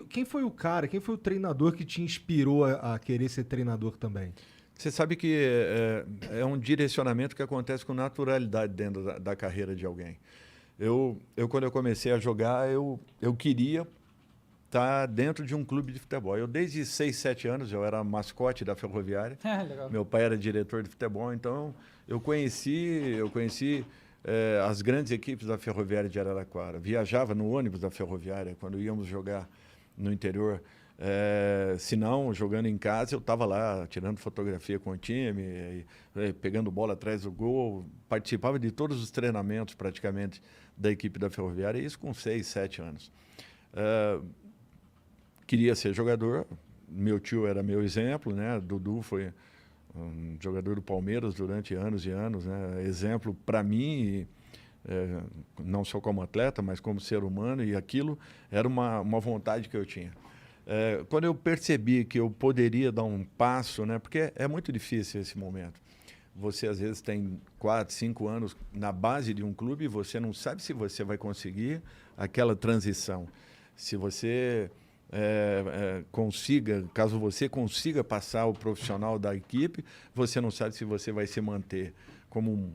Quem foi o cara, quem foi o treinador que te inspirou a querer ser treinador também? Você sabe que é um direcionamento que acontece com naturalidade dentro da carreira de alguém. Quando eu comecei a jogar, eu queria estar dentro de um clube de futebol. Eu, desde 6, 7 anos, eu era mascote da Ferroviária. Legal. Meu pai era diretor de futebol, então eu conheci as grandes equipes da Ferroviária de Araraquara. Viajava no ônibus da Ferroviária quando íamos jogar no interior. Se não, jogando em casa, eu estava lá tirando fotografia com o time, pegando bola atrás do gol, participava de todos os treinamentos praticamente da equipe da Ferroviária, isso com 6, 7 anos. Queria ser jogador, meu tio era meu exemplo, né? Dudu foi um jogador do Palmeiras durante anos e anos, né? Exemplo para mim, não só como atleta, mas como ser humano, e aquilo era uma vontade que eu tinha. Quando eu percebi que eu poderia dar um passo, né? Porque é muito difícil esse momento. Você, às vezes, tem 4, 5 anos na base de um clube e você não sabe se você vai conseguir aquela transição. Se você caso você consiga passar o profissional da equipe, você não sabe se você vai se manter como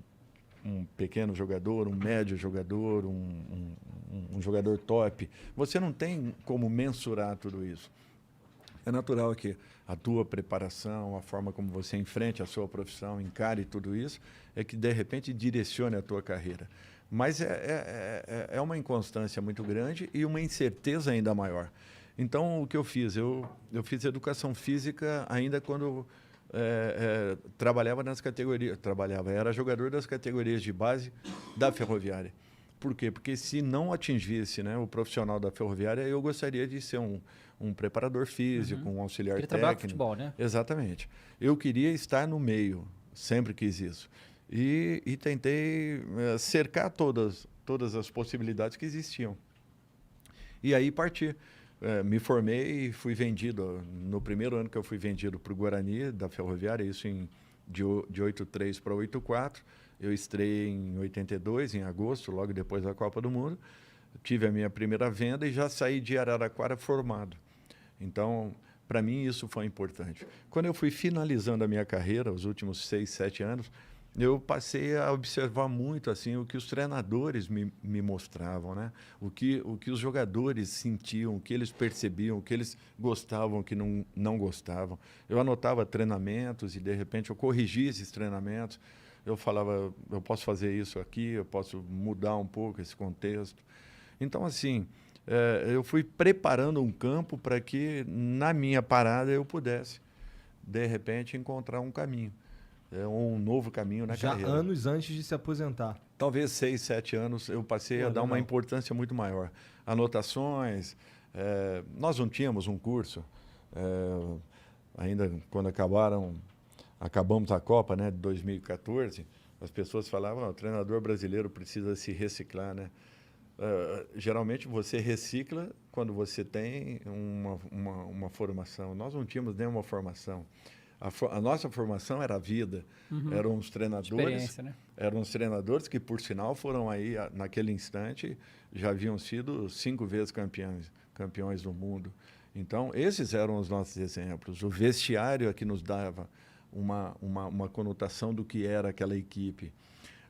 um pequeno jogador, um médio jogador, um jogador top. Você não tem como mensurar tudo isso. É natural que a tua preparação, a forma como você enfrente a sua profissão, encare tudo isso, é que, de repente, direcione a tua carreira. Mas é uma inconstância muito grande e uma incerteza ainda maior. Então, o que eu fiz? Eu fiz educação física ainda quando trabalhava nas categorias. Era jogador das categorias de base da Ferroviária. Por quê? Porque se não atingisse, né, o profissional da Ferroviária, eu gostaria de ser um preparador físico, um auxiliar Queria técnico. trabalhar com futebol, né? Exatamente. Eu queria estar no meio, sempre quis isso. E tentei cercar todas as possibilidades que existiam. E aí parti. Me formei e fui vendido. No primeiro ano que eu fui vendido para o Guarani, da Ferroviária, isso de 8-3 para 8-4. Eu estreiei em 82, em agosto, logo depois da Copa do Mundo. Tive a minha primeira venda e já saí de Araraquara formado. Então, para mim, isso foi importante. Quando eu fui finalizando a minha carreira, os últimos 6, 7 anos, eu passei a observar muito assim o que os treinadores me mostravam, né? O que os jogadores sentiam, o que eles percebiam, o que eles gostavam, o que não gostavam. Eu anotava treinamentos e, de repente, eu corrigia esses treinamentos. Eu falava, eu posso fazer isso aqui, eu posso mudar um pouco esse contexto. Então, assim, eu fui preparando um campo para que, na minha parada, eu pudesse, de repente, encontrar um caminho. Um novo caminho na Já carreira. anos antes de se aposentar. Talvez 6, 7 anos eu passei a dar uma importância muito maior. Anotações. Nós não tínhamos um curso. Ainda quando acabamos a Copa, né, de 2014, as pessoas falavam, o treinador brasileiro precisa se reciclar, né? Geralmente você recicla quando você tem uma formação. Nós não tínhamos nenhuma formação. A nossa formação era a vida. Eram os treinadores, né? Eram os treinadores que, por sinal, foram aí, naquele instante, já haviam sido 5 vezes campeões do mundo. Então, esses eram os nossos exemplos. O vestiário é que nos dava uma conotação do que era aquela equipe.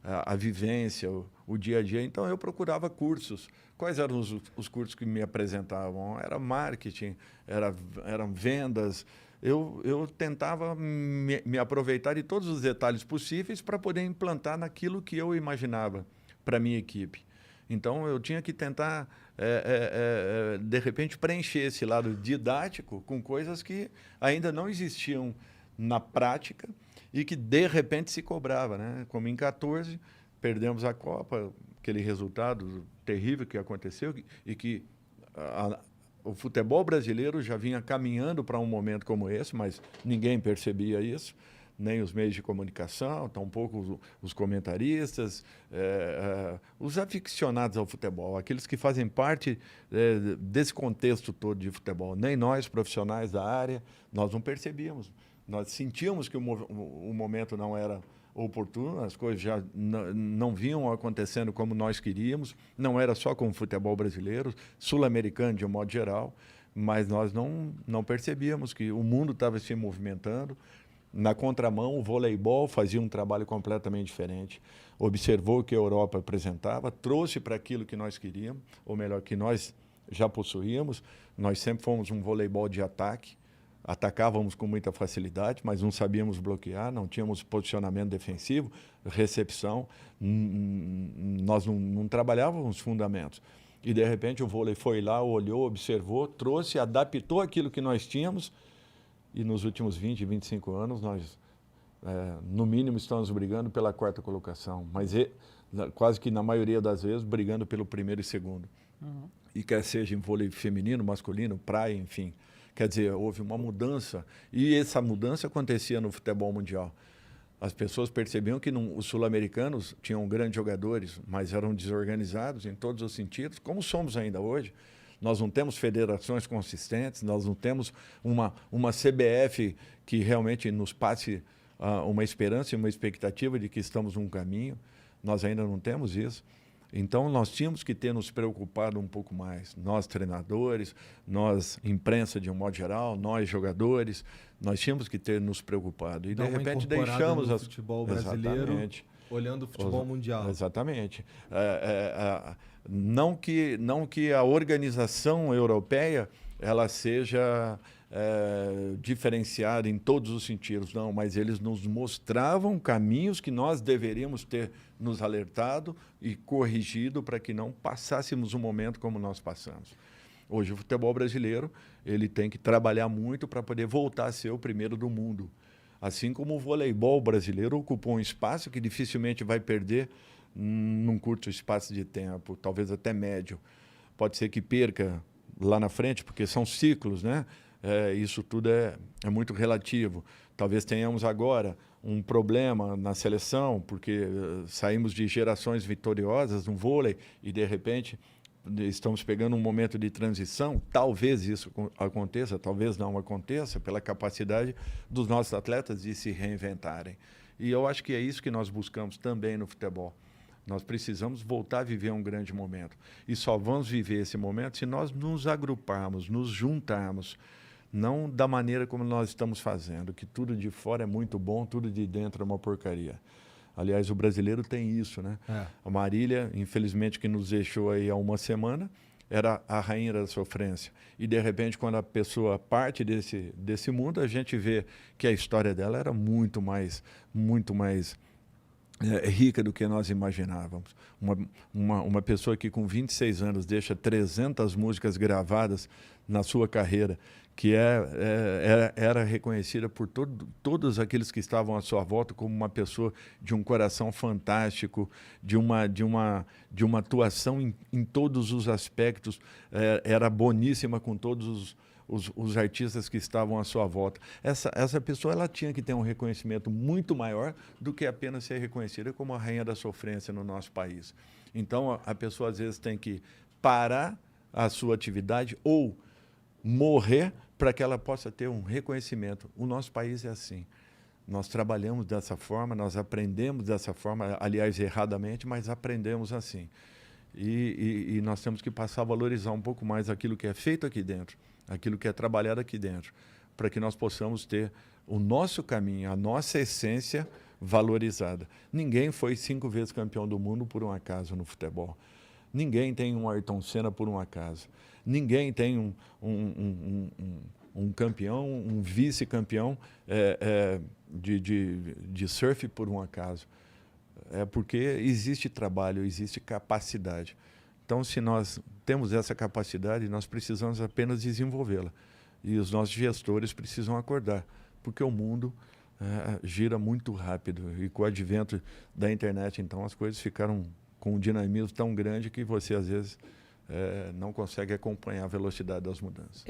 A vivência, o dia a dia. Então, eu procurava cursos. Quais eram os cursos que me apresentavam? Era marketing, eram vendas. Eu tentava me aproveitar de todos os detalhes possíveis para poder implantar naquilo que eu imaginava para a minha equipe. Então, eu tinha que tentar, de repente, preencher esse lado didático com coisas que ainda não existiam na prática e que, de repente, se cobrava, né? Como em 14, perdemos a Copa, aquele resultado terrível que aconteceu e que o futebol brasileiro já vinha caminhando para um momento como esse, mas ninguém percebia isso, nem os meios de comunicação, tampouco os comentaristas, os aficionados ao futebol, aqueles que fazem parte desse contexto todo de futebol. Nem nós, profissionais da área, nós não percebíamos. Nós sentíamos que o momento não era oportuno, as coisas já não vinham acontecendo como nós queríamos, não era só com o futebol brasileiro, sul-americano de um modo geral, mas nós não percebíamos que o mundo estava se movimentando. Na contramão, o voleibol fazia um trabalho completamente diferente, observou o que a Europa apresentava, trouxe para aquilo que nós queríamos, ou melhor, que nós já possuíamos. Nós sempre fomos um voleibol de ataque, atacávamos com muita facilidade, mas não sabíamos bloquear, não tínhamos posicionamento defensivo, recepção, nós não trabalhávamos os fundamentos. E, de repente, o vôlei foi lá, olhou, observou, trouxe, adaptou aquilo que nós tínhamos, e nos últimos 20, 25 anos, nós, no mínimo, estamos brigando pela 4ª colocação, mas quase que, na maioria das vezes, brigando pelo 1º e 2º. Uhum. E quer seja em vôlei feminino, masculino, praia, enfim. Quer dizer, houve uma mudança, e essa mudança acontecia no futebol mundial. As pessoas percebiam que os sul-americanos tinham grandes jogadores, mas eram desorganizados em todos os sentidos, como somos ainda hoje. Nós não temos federações consistentes, nós não temos uma CBF que realmente nos passe uma esperança e uma expectativa de que estamos num caminho. Nós ainda não temos isso. Então, nós tínhamos que ter nos preocupado um pouco mais. Nós, treinadores, nós, imprensa de um modo geral, nós, jogadores, nós tínhamos que ter nos preocupado. E, de repente, deixamos o futebol brasileiro, exatamente, olhando o futebol mundial. Exatamente. Não que a organização europeia ela seja diferenciada em todos os sentidos, não, mas eles nos mostravam caminhos que nós deveríamos ter nos alertado e corrigido para que não passássemos um momento como nós passamos. Hoje o futebol brasileiro ele tem que trabalhar muito para poder voltar a ser o primeiro do mundo. Assim como o voleibol brasileiro ocupou um espaço que dificilmente vai perder num curto espaço de tempo, talvez até médio. Pode ser que perca lá na frente, porque são ciclos, né? Isso tudo é muito relativo. Talvez tenhamos agora um problema na seleção, porque saímos de gerações vitoriosas no vôlei e, de repente, estamos pegando um momento de transição. Talvez isso aconteça, talvez não aconteça, pela capacidade dos nossos atletas de se reinventarem. E eu acho que é isso que nós buscamos também no futebol. Nós precisamos voltar a viver um grande momento. E só vamos viver esse momento se nós nos agruparmos, nos juntarmos, não da maneira como nós estamos fazendo, que tudo de fora é muito bom, tudo de dentro é uma porcaria. Aliás, o brasileiro tem isso, né? A Marília, infelizmente, que nos deixou aí há uma semana, era a rainha da sofrência. E, de repente, quando a pessoa parte desse mundo, a gente vê que a história dela era muito mais rica do que nós imaginávamos. Uma pessoa que com 26 anos deixa 300 músicas gravadas na sua carreira, que era reconhecida por todos aqueles que estavam à sua volta como uma pessoa de um coração fantástico, de uma atuação em todos os aspectos, era boníssima com todos os artistas que estavam à sua volta. Essa pessoa ela tinha que ter um reconhecimento muito maior do que apenas ser reconhecida como a rainha da sofrência no nosso país. Então, a pessoa às vezes tem que parar a sua atividade ou morrer para que ela possa ter um reconhecimento. O nosso país é assim. Nós trabalhamos dessa forma, nós aprendemos dessa forma, aliás, erradamente, mas aprendemos assim. E nós temos que passar a valorizar um pouco mais aquilo que é feito aqui dentro, aquilo que é trabalhado aqui dentro, para que nós possamos ter o nosso caminho, a nossa essência valorizada. Ninguém foi 5 vezes campeão do mundo por um acaso no futebol. Ninguém tem um Ayrton Senna por um acaso. Ninguém tem um campeão, um vice-campeão de surf por um acaso. É porque existe trabalho, existe capacidade. Então, se nós temos essa capacidade, nós precisamos apenas desenvolvê-la. E os nossos gestores precisam acordar, porque o mundo gira muito rápido. E com o advento da internet, então, as coisas ficaram com um dinamismo tão grande que você, às vezes, não consegue acompanhar a velocidade das mudanças.